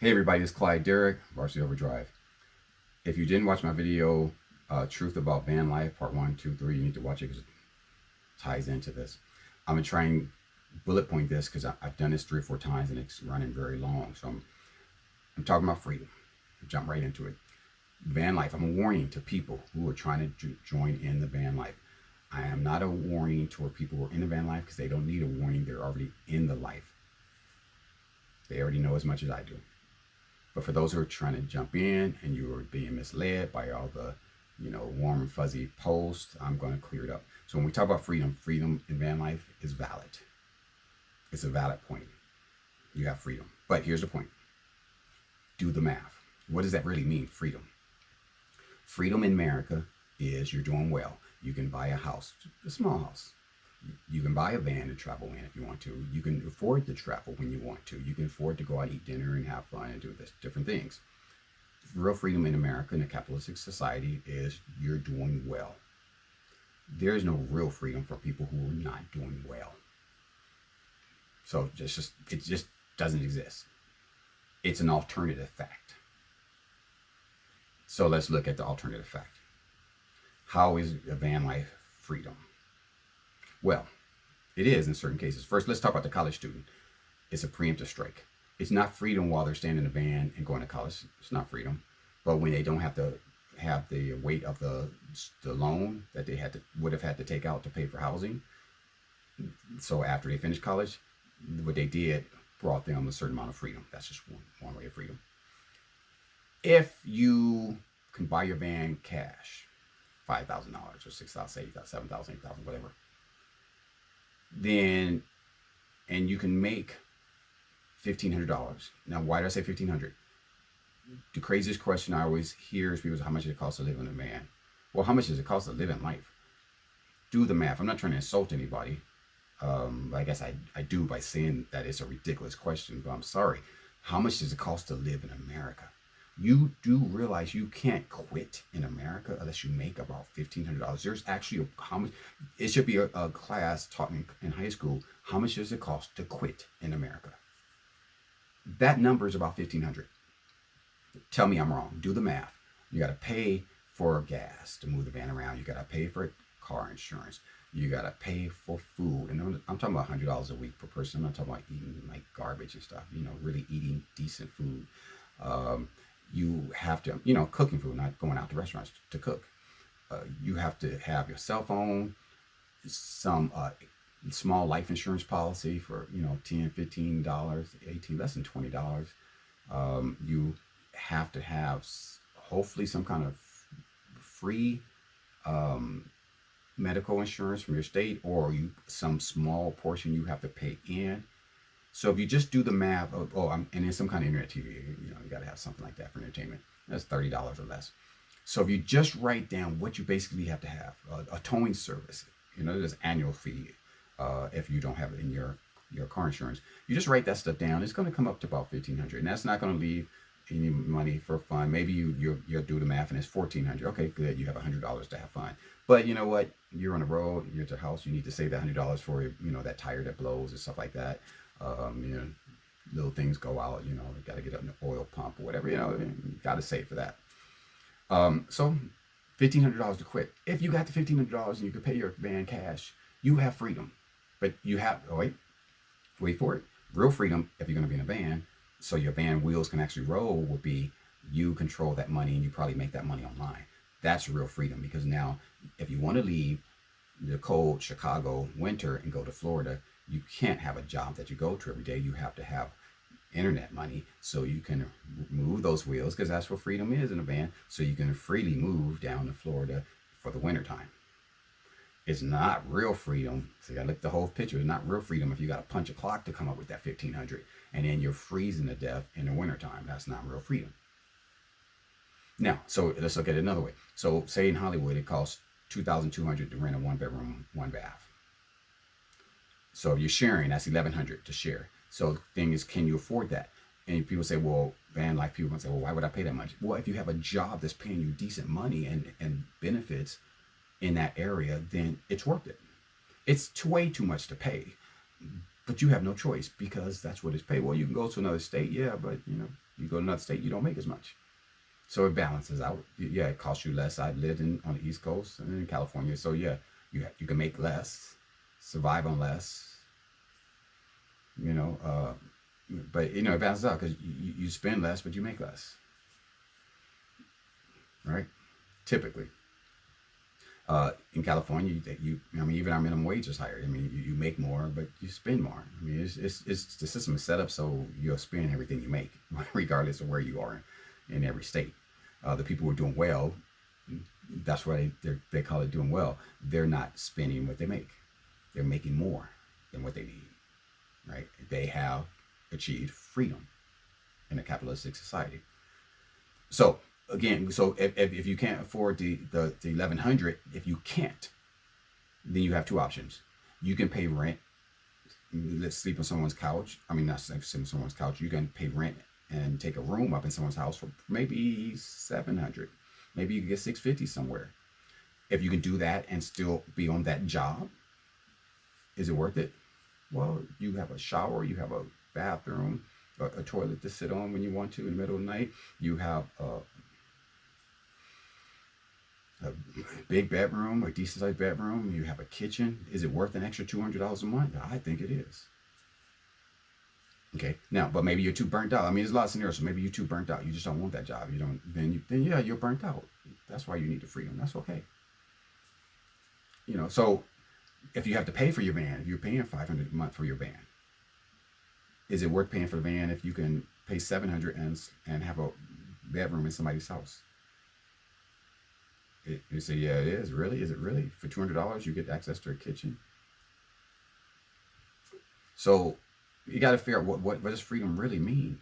Hey everybody, it's Clyde Derrick, Varsity Overdrive. If you didn't watch my video, Truth About Van Life, Part 1, 2, 3, you need to watch it because it ties into this. I'm going to try and bullet point this because I've done this 3 or 4 times and it's running very long. So I'm talking about freedom. Jump right into it. Van life, I'm a warning to people who are trying to join in the van life. I am not a warning toward people who are in the van life because they don't need a warning. They're already in the life. They already know as much as I do. But for those who are trying to jump in and you are being misled by all the, warm and fuzzy posts, I'm going to clear it up. So when we talk about freedom, freedom in van life is valid. It's a valid point. You have freedom. But here's the point. Do the math. What does that really mean, freedom? Freedom in America is you're doing well. You can buy a house, a small house. You can buy a van to travel in if you want to. You can afford to travel when you want to. You can afford to go out, eat dinner, and have fun and do this different things. Real freedom in America in a capitalistic society is you're doing well. There is no real freedom for people who are not doing well. So it just doesn't exist. It's an alternative fact. So let's look at the alternative fact. How is a van life freedom? Well, it is in certain cases. First, let's talk about the college student. It's a preemptive strike. It's not freedom while they're staying in a van and going to college. It's not freedom. But when they don't have to have the weight of the loan that they would have had to take out to pay for housing. So after they finished college, what they did brought them a certain amount of freedom. That's just one way of freedom. If you can buy your van cash, $5,000 or $6,000, $8,000, $7,000, $8,000, whatever, then and you can make $1,500. Now, why did I say 1,500? The craziest question I always hear is people, how much does it cost to live in a van? Well, how much does it cost to live in life? Do the math. I'm not trying to insult anybody. I guess I do by saying that it's a ridiculous question, but I'm sorry. How much does it cost to live in America? You do realize you can't quit in America unless you make about $1,500. There's actually how much it should be a class taught in high school. How much does it cost to quit in America? That number is about 1,500. Tell me I'm wrong. Do the math. You got to pay for gas to move the van around. You got to pay for car insurance. You got to pay for food. And I'm talking about $100 a week per person. I'm not talking about eating like garbage and stuff. Really eating decent food. You have to, cooking food, not going out to restaurants to cook. You have to have your cell phone, some small life insurance policy for, $10, $15, 18, less than $20. You have to have hopefully some kind of free medical insurance from your state, or some small portion you have to pay in. So if you just do the math, and then some kind of internet TV, you got to have something like that for entertainment. That's $30 or less. So if you just write down what you basically have to have, a towing service, there's annual fee if you don't have it in your car insurance. You just write that stuff down. It's going to come up to about 1,500, and that's not going to leave any money for fun. Maybe you'll do the math and it's 1,400. Okay, good. You have $100 to have fun. But you know what? You're on the road. You're at your house. You need to save that $100 for that tire that blows and stuff like that. Little things go out. Got to get an oil pump or whatever. You got to save for that. So $1,500 to quit. If you got the $1,500 and you could pay your van cash, you have freedom. But you have wait for it. Real freedom if you're going to be in a van, so your van wheels can actually roll, would be you control that money and you probably make that money online. That's real freedom, because now if you want to leave the cold Chicago winter and go to Florida, you can't have a job that you go to every day. You have to have internet money so you can move those wheels, because that's what freedom is in a van, so you can freely move down to Florida for the wintertime. It's not real freedom. So you gotta look at the whole picture. It's not real freedom if you gotta punch a clock to come up with that 1,500 and then you're freezing to death in the wintertime. That's not real freedom. Now, so let's look at it another way. So say in Hollywood it costs $2,200 to rent a 1 bedroom, 1 bath. So if you're sharing, that's $1,100 to share. So the thing is, can you afford that? And people say, well, van life people might say, well, why would I pay that much? Well, if you have a job that's paying you decent money and benefits in that area, then it's worth it. It's way too much to pay, but you have no choice because that's what it's paid. Well, you can go to another state, yeah, but You go to another state, you don't make as much. So it balances out. Yeah, it costs you less. I lived on the East Coast and in California, so yeah, you can make less, survive on less. You know, but it balances out because you spend less, but you make less, right? Typically, in California, I mean, even our minimum wage is higher. I mean, you make more, but you spend more. I mean, it's the system is set up so you'll spend everything you make, regardless of where you are in every state. The people who are doing well, that's why they call it doing well. They're not spending what they make; they're making more than what they need. Right? They have achieved freedom in a capitalistic society. So again, so if you can't afford the 1100, if you can't, then you have two options. You can pay rent. Let's sleep on someone's couch. I mean, not sleep on someone's couch. You can pay rent and take a room up in someone's house for maybe 700. Maybe you can get 650 somewhere. If you can do that and still be on that job, is it worth it? Well, you have a shower, you have a bathroom, a toilet to sit on when you want to in the middle of the night. You have a big bedroom, a decent sized bedroom. You have a kitchen. Is it worth an extra $200 a month? I think it is. Okay, now, but maybe you're too burnt out. I mean, there's a lot of scenarios. So maybe you're too burnt out. You just don't want that job. You don't. Then yeah, you're burnt out. That's why you need the freedom. That's okay. So if you have to pay for your van, if you're paying $500 a month for your van, is it worth paying for the van if you can pay $700 and have a bedroom in somebody's house? You say, yeah, it is. Really? Is it really? For $200, you get access to a kitchen? So you got to figure out what does freedom really mean?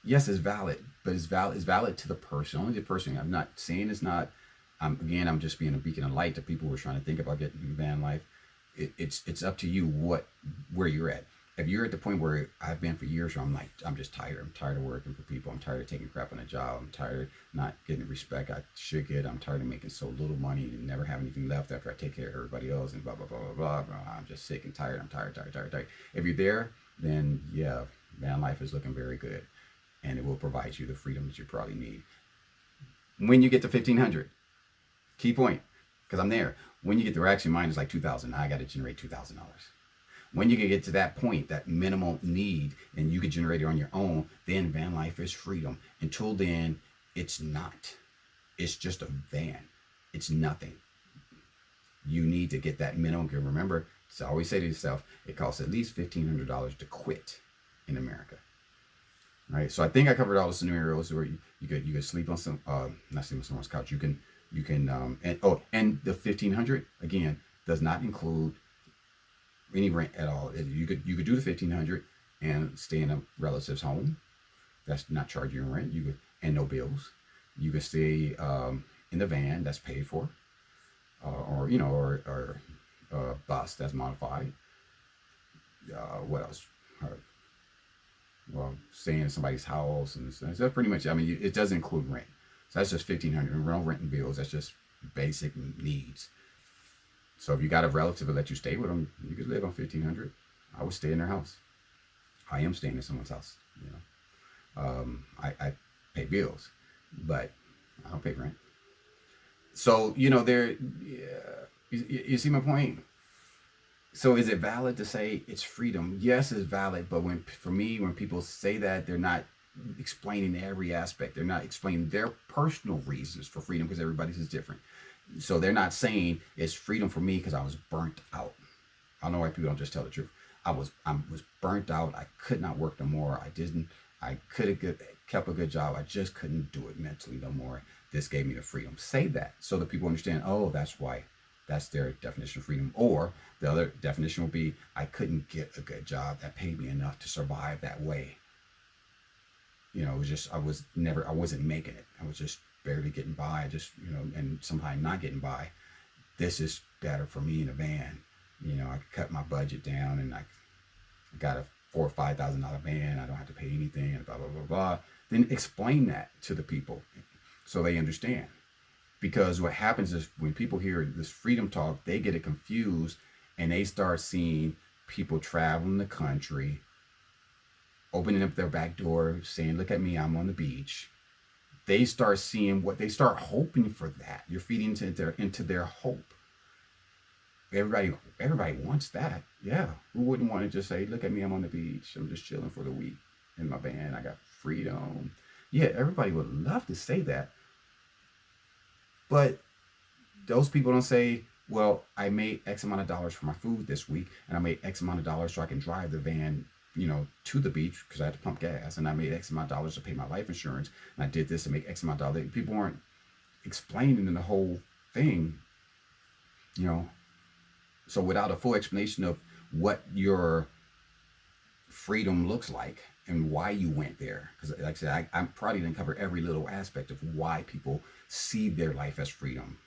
Yes, it's valid, but it's valid to the person. Only the person. I'm not saying it's not. Again, I'm just being a beacon of light to people who are trying to think about getting van life. It's up to you where you're at. If you're at the point where I've been for years, where I'm just tired. I'm tired of working for people. I'm tired of taking crap on a job. I'm tired of not getting the respect I should get. I'm tired of making so little money and never have anything left after I take care of everybody else and blah, blah, blah, blah, blah. I'm just sick and tired. I'm tired. If you're there, then yeah, van life is looking very good. And it will provide you the freedom that you probably need. When you get to 1,500, key point, because I'm there. When you get there, actually mine is like $2,000. I got to generate $2,000. When you can get to that point, that minimal need, and you can generate it on your own, then van life is freedom. Until then, it's not. It's just a van. It's nothing. You need to get that minimum. Remember, so I always say to yourself, it costs at least $1,500 to quit in America. Right? So I think I covered all the scenarios where you could sleep on not sleep on someone's couch. You can and the 1,500 again does not include any rent at all. You could do the 1,500 and stay in a relative's home. That's not charging you rent. And no bills. You could stay in the van that's paid for, or bus that's modified. What else? Well, staying in somebody's house and that's pretty much. I mean, it doesn't include rent. So that's just 1,500. No rent and bills. That's just basic needs. So if you got a relative that let you stay with them, you could live on 1,500. I would stay in their house. I am staying in someone's house. I pay bills, but I don't pay rent. So you see my point. So is it valid to say it's freedom? Yes, it's valid. But when people say that, they're not explaining every aspect. They're not explaining their personal reasons for freedom, because everybody's is different. So they're not saying it's freedom for me because I was burnt out. I don't know why people don't just tell the truth. I was burnt out. I could not work no more. I could have kept a good job. I just couldn't do it mentally no more. This gave me the freedom. Say that so that people understand, oh, that's why. That's their definition of freedom. Or the other definition will be, I couldn't get a good job that paid me enough to survive that way. It was just, I wasn't making it. I was just barely getting by, and sometimes not getting by. This is better for me in a van. I cut my budget down and I got a $4,000 or $5,000 van. I don't have to pay anything and blah, blah, blah, blah. Then explain that to the people so they understand. Because what happens is when people hear this freedom talk, they get it confused and they start seeing people traveling the country opening up their back door, saying, "Look at me, I'm on the beach." They start seeing what they start hoping for that. You're feeding into their hope. Everybody wants that. Yeah. Who wouldn't want to just say, "Look at me, I'm on the beach. I'm just chilling for the week in my van. I got freedom." Yeah, everybody would love to say that. But those people don't say, "Well, I made X amount of dollars for my food this week, and I made X amount of dollars so I can drive the van, to the beach because I had to pump gas, and I made X amount of dollars to pay my life insurance, and I did this to make X amount of dollars." People aren't explaining the whole thing, you know. So without a full explanation of what your freedom looks like and why you went there, because like I said, I probably didn't cover every little aspect of why people see their life as freedom.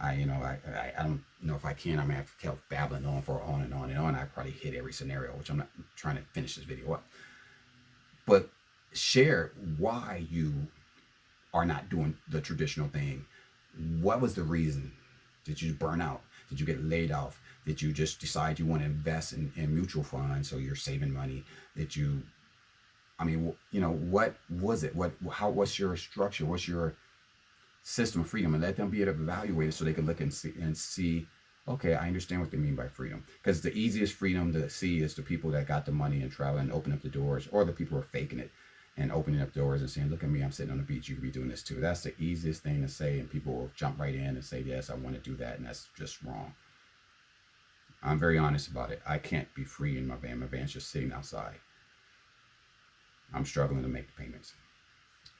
I don't know if I can. I may have kept babbling on for on and on and on. I probably hit every scenario, which I'm not trying to finish this video up. But share why you are not doing the traditional thing. What was the reason? Did you burn out? Did you get laid off? Did you just decide you want to invest in mutual funds so you're saving money? Did you, what was it? What's your structure? What's your system of freedom? And let them be able to evaluate it so they can look and see, okay, I understand what they mean by freedom. Because the easiest freedom to see is the people that got the money and travel and open up the doors, or the people who are faking it and opening up doors and saying, "Look at me, I'm sitting on the beach. You could be doing this too." That's the easiest thing to say, and people will jump right in and say, "Yes, I want to do that," and that's just wrong. I'm very honest about it. I can't be free in my van. My van's just sitting outside. I'm struggling to make the payments.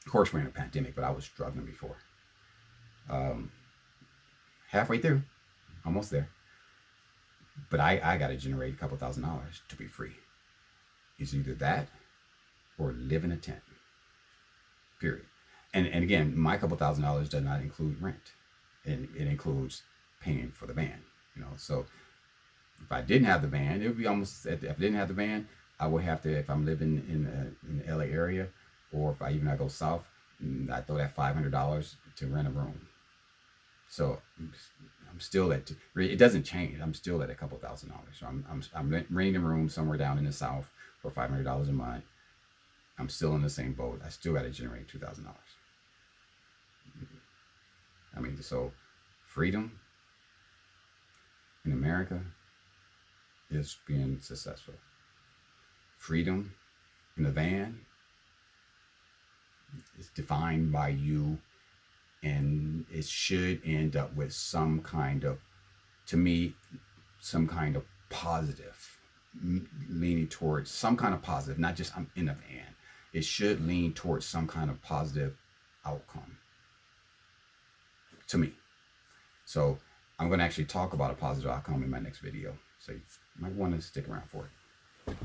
Of course, we're in a pandemic, but I was struggling before. Halfway through, almost there. But I got to generate a couple $1,000s to be free. It's either that or live in a tent. Period. And again, my couple $1,000s does not include rent. It includes paying for the van. So if I didn't have the van, it would be almost. If I didn't have the van, I would have to. If I'm living in the LA area, or if I go south, I throw that $500 to rent a room. So I'm still at. It doesn't change. I'm still at a couple $1,000. So I'm renting a room somewhere down in the south for $500 a month. I'm still in the same boat. I still got to generate $2,000. So freedom in America is being successful. Freedom in the van is defined by you, and it should end up with some kind of, to me, some kind of positive, leaning towards some kind of positive, not just I'm in a van. It should lean towards some kind of positive outcome, to me. So I'm going to actually talk about a positive outcome in my next video. So you might want to stick around for it.